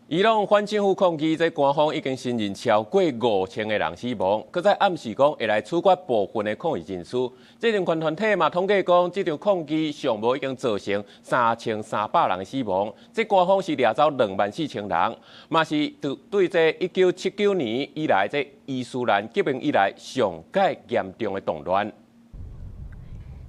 伊朗反政府抗议，这官方已经承认超过5000个人死亡，搁在暗示讲会来处决部分的抗议人士。这人权团体嘛统计讲，这场抗议上无已经造成3300人死亡，这官方是掠走24000人，嘛是对这1979年以来这伊斯兰革命以来上界严重的动乱。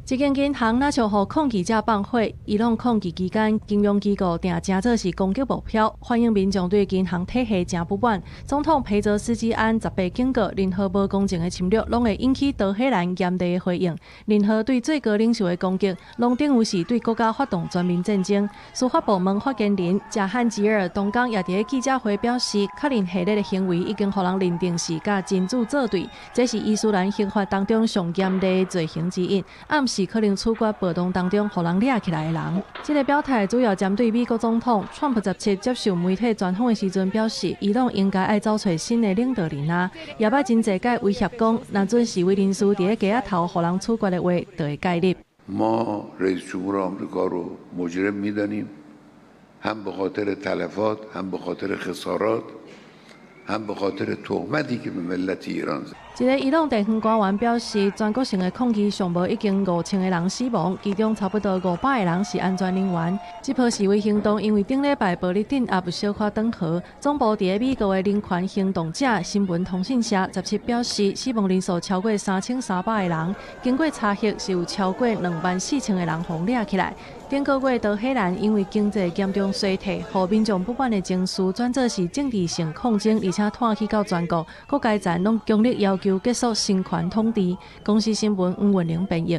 一间银行若像互抗议者放火，伊朗抗议期间，金融机构定正做是攻击目标，反映民众对银行体系真不满。总统裴泽斯基按18警告，任何无公正的侵略，拢会引起德黑兰严厉的回应。任何对最高领袖的攻击，拢等于是对国家发动全面战争。司法部门发言人贾汉吉尔东港也伫记者会表示，确认系列的行为已经互人认定是甲真主作对，这是伊斯兰刑法当中上严厉的罪行之一，暗示可能处决暴动当中互人掠起来的人。这个表态主要针对美国总统川普17接受媒体专访的时阵表示，伊朗应该爱找找新的领导人啊，也捌真侪届威胁讲，若准示威人士伫咧街仔头互人处决的话，就会介入。ما رئیس جمهور آمریکا رو مجرم می‌دانیم هم به خاطر تلفات هم به خاطر خسارات هم به خاطر تهمتی که به ملت ایران زد。一个伊朗地方官员表示，全国性的抗议上无已经5000个人死亡，其中差不多500个人是安全人员。这波示威行动因为顶礼拜暴力镇压小可转和，总部伫美国的人权行动者新闻通讯社17表示，死亡人数超过3300个人，经过查核是有超过24000个人被掠起来。顶个月，德黑兰因为经济严重衰退，互民众不满的情绪转做是政治性抗争，而且拖去到全国，各阶层拢强烈要求结束新权统治。公司新闻黄文玲编译。